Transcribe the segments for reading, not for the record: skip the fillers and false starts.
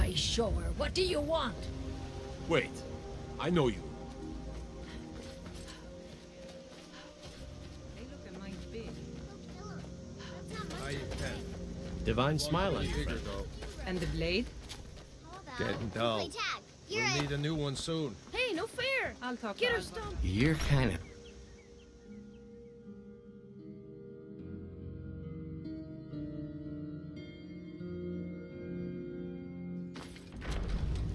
Why, sure. What do you want? Wait, I know you. They look a mite big. Now you can. Divine smile on you, Bigger friend. though. And the blade? Getting dull. We'll need a new one soon. Hey, no fair! I'll talk Get to her Alva. stumped! You're kind of...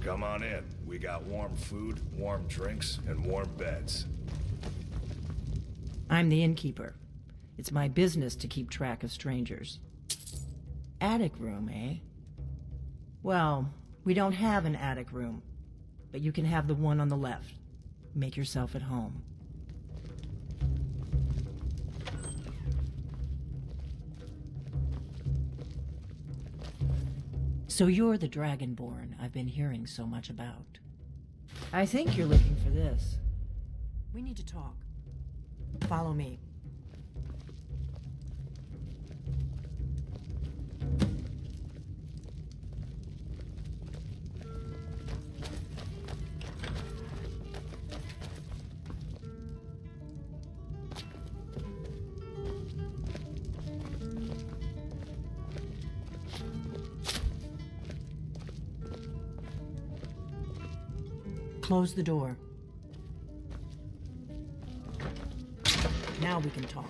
Come on in. We got warm food, warm drinks, and warm beds. I'm the innkeeper. It's my business to keep track of strangers. Attic room, eh? Well, we don't have an attic room, but you can have the one on the left. Make yourself at home. So you're the Dragonborn I've been hearing so much about. I think you're looking for this. We need to talk. Follow me. Close the door. Now we can talk.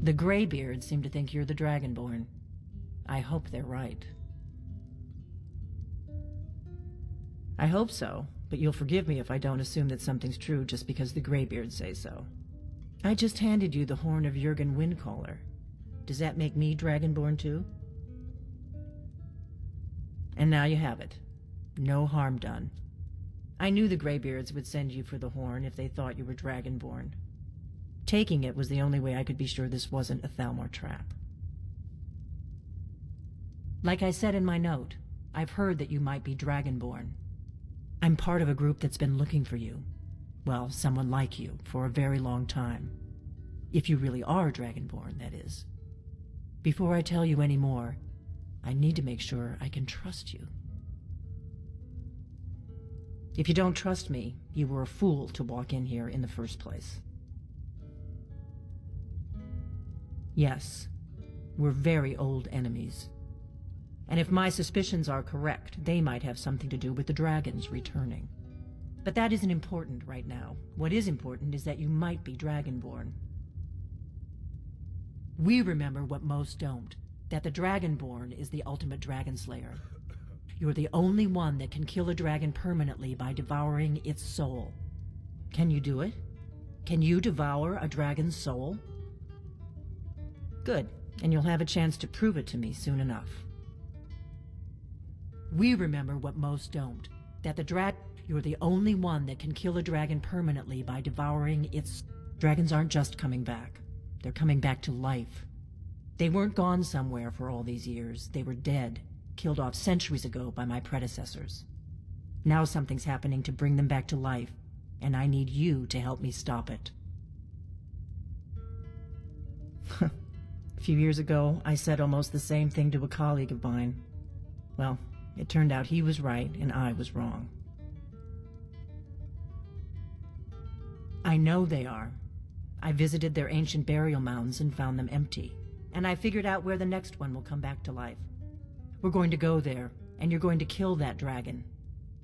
The Greybeards seem to think you're the Dragonborn. I hope they're right. I hope so, but you'll forgive me if I don't assume that something's true just because the Greybeards say so. I just handed you the horn of Jurgen Windcaller. Does that make me Dragonborn too? And now you have it. No harm done. I knew the Greybeards would send you for the horn if they thought you were Dragonborn. Taking it was the only way I could be sure this wasn't a Thalmor trap. Like I said in my note, I've heard that you might be Dragonborn. I'm part of a group that's been looking for you. Well, someone like you, for a very long time. If you really are Dragonborn, that is. Before I tell you any more, I need to make sure I can trust you. If you don't trust me, you were a fool to walk in here in the first place. Yes, we're very old enemies. And if my suspicions are correct, they might have something to do with the dragons returning. But that isn't important right now. What is important is that you might be Dragonborn. We remember what most don't, that the Dragonborn is the ultimate dragon slayer. You're the only one that can kill a dragon permanently by devouring its soul. Can you do it? Can you devour a dragon's soul? Good, and you'll have a chance to prove it to me soon enough. We remember what most don't, that you're the only one that can kill a dragon permanently by devouring its... Dragons aren't just coming back. They're coming back to life. They weren't gone somewhere for all these years. They were dead, killed off centuries ago by my predecessors. Now something's happening to bring them back to life, and I need you to help me stop it. A few years ago, I said almost the same thing to a colleague of mine. Well, it turned out he was right and I was wrong. I know they are. I visited their ancient burial mounds and found them empty. And I figured out where the next one will come back to life. We're going to go there, and you're going to kill that dragon.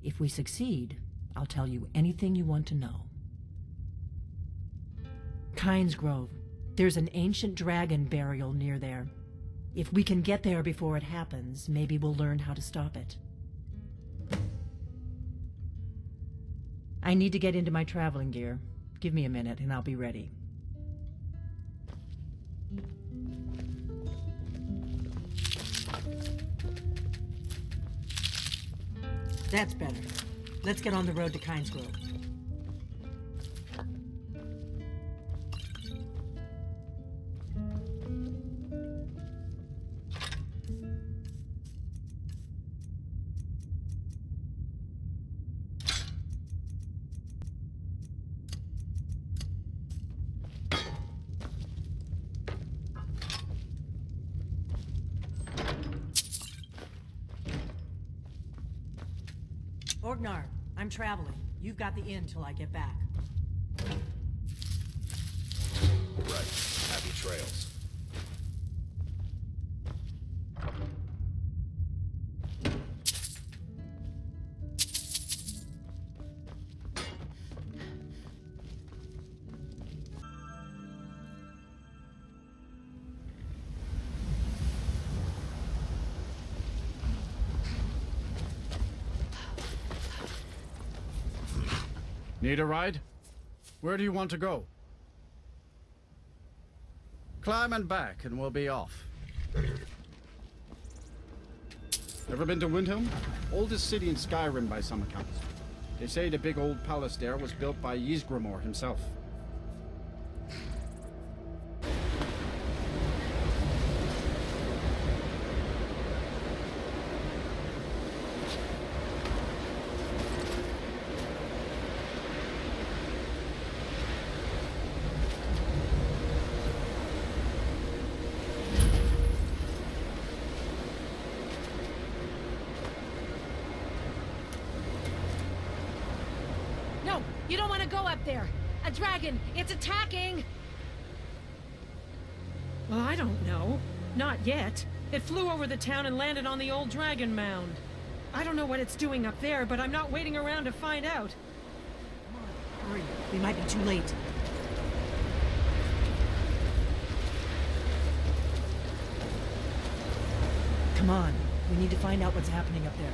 If we succeed, I'll tell you anything you want to know. Kynes Grove. There's an ancient dragon burial near there. If we can get there before it happens, maybe we'll learn how to stop it. I need to get into my traveling gear. Give me a minute and I'll be ready. That's better. Let's get on the road to Kynes Grove. Orgnar, I'm traveling. You've got the inn till I get back. Right. Happy trails. Need a ride? Where do you want to go? Climb and back, and we'll be off. Ever been to Windhelm? Oldest city in Skyrim by some accounts. They say the big old palace there was built by Ysgramor himself. No, you don't want to go up there. A dragon, it's attacking. Well, I don't know. Not yet. It flew over the town and landed on the old dragon mound. I don't know what it's doing up there, but I'm not waiting around to find out. Hurry, we might be too late. Come on, we need to find out what's happening up there.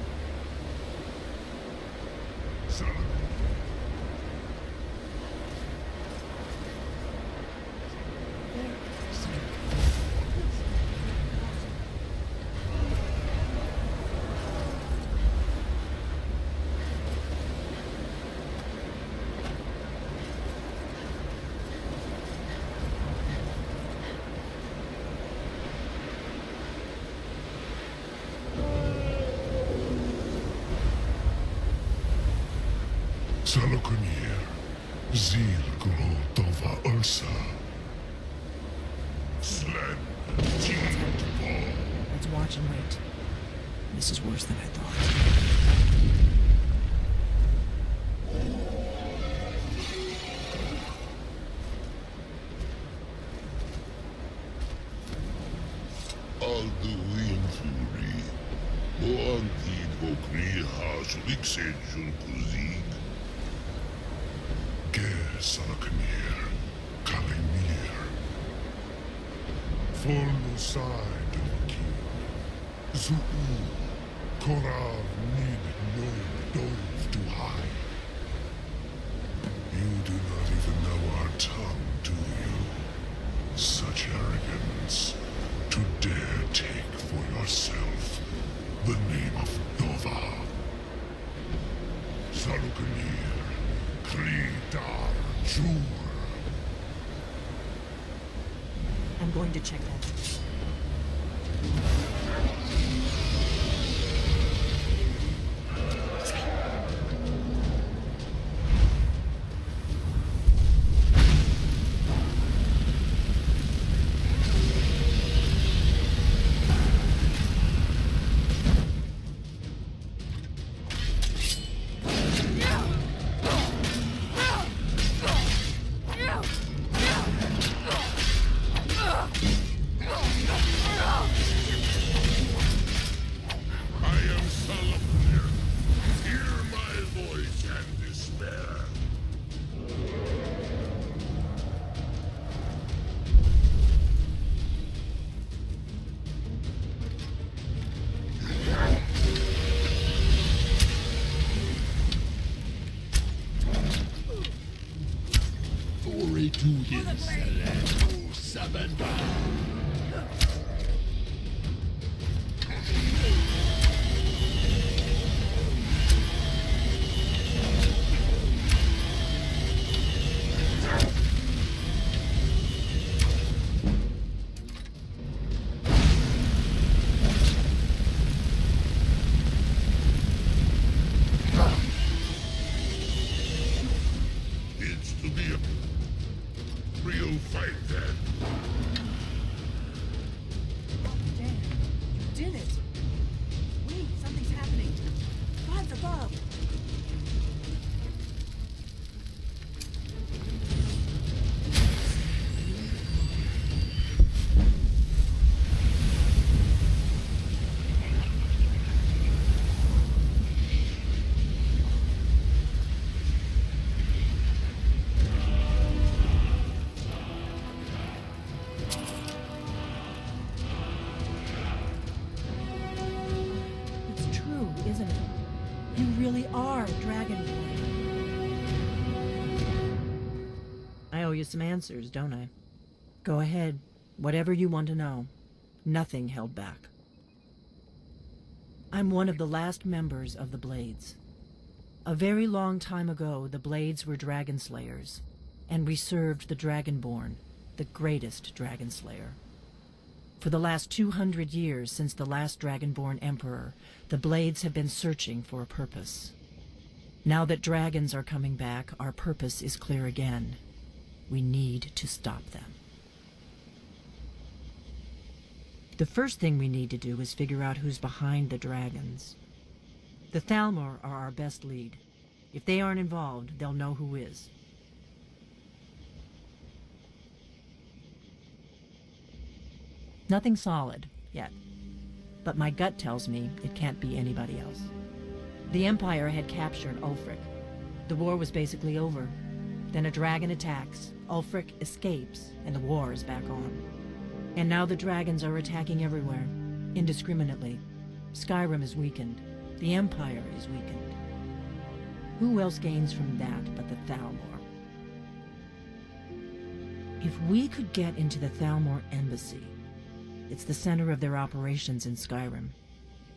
Salokunir, Zil Gro Dova Ursa. Sled, Tinkball. Let's watch and wait. This is worse than I thought. Alduin Fury. Moantid Vokri Haslik Jun Kuzig. Ger Salokunir, Kalimir. Full side of king. Zuu, Korav Nid no dove to hide. You do not even know our tongue, do you? Such arrogance. To dare take for yourself the name of Dova. Salokunir, Kridar Jur. I'm going to check that. I am Salokunir. Hear my voice and despair. Glory to his celestial Sabanda. It's to be a real fight then. You really are Dragonborn. I owe you some answers, don't I? Go ahead. Whatever you want to know. Nothing held back. I'm one of the last members of the Blades. A very long time ago, the Blades were dragon slayers, and we served the Dragonborn, the greatest dragon slayer. For the last 200 years since the last Dragonborn Emperor, the Blades have been searching for a purpose. Now that dragons are coming back, our purpose is clear again. We need to stop them. The first thing we need to do is figure out who's behind the dragons. The Thalmor are our best lead. If they aren't involved, they'll know who is. Nothing solid, yet. But my gut tells me it can't be anybody else. The Empire had captured Ulfric. The war was basically over. Then a dragon attacks, Ulfric escapes, and the war is back on. And now the dragons are attacking everywhere, indiscriminately. Skyrim is weakened. The Empire is weakened. Who else gains from that but the Thalmor? If we could get into the Thalmor embassy, it's the center of their operations in Skyrim.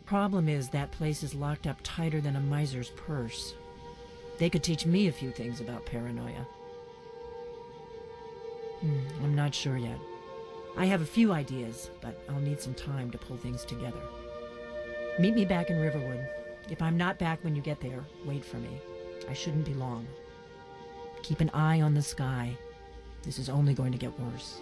Problem is, that place is locked up tighter than a miser's purse. They could teach me a few things about paranoia. I'm not sure yet. I have a few ideas, but I'll need some time to pull things together. Meet me back in Riverwood. If I'm not back when you get there, wait for me. I shouldn't be long. Keep an eye on the sky. This is only going to get worse.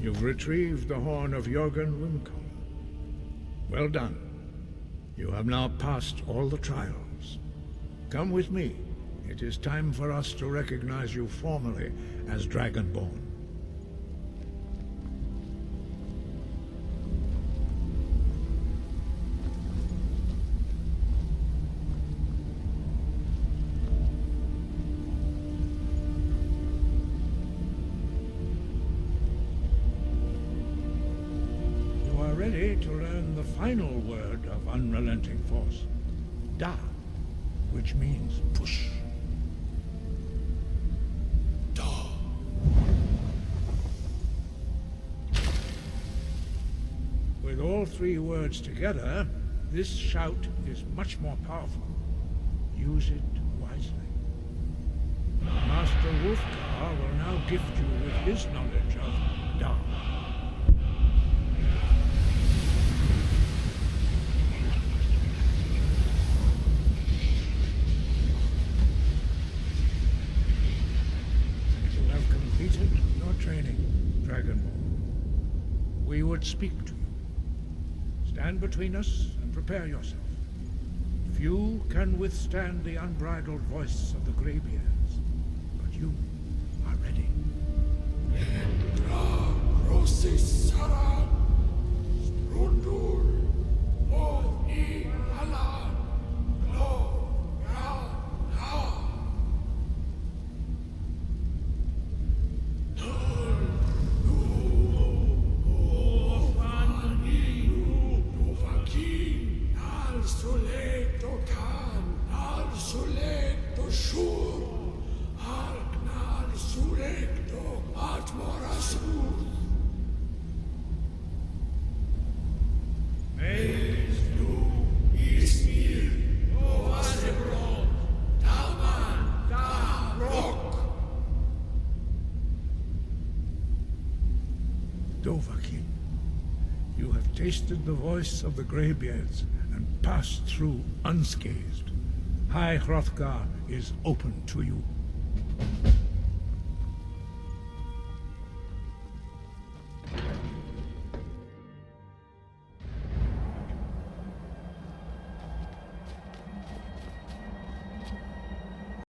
You've retrieved the horn of Jörgen Wimkel. Well done. You have now passed all the trials. Come with me. It is time for us to recognize you formally as Dragonborn. Ready to learn the final word of unrelenting force, Da, which means push. Da. With all three words together, this shout is much more powerful. Use it wisely. Master Wolfgar will now gift you with his knowledge of Da. Your training, Dragonborn. We would speak to you. Stand between us and prepare yourself. Few can withstand the unbridled voice of the Greybeards, but you are ready. Dovahkiin, you have tasted the voice of the Greybeards and passed through unscathed. High Hrothgar is open to you.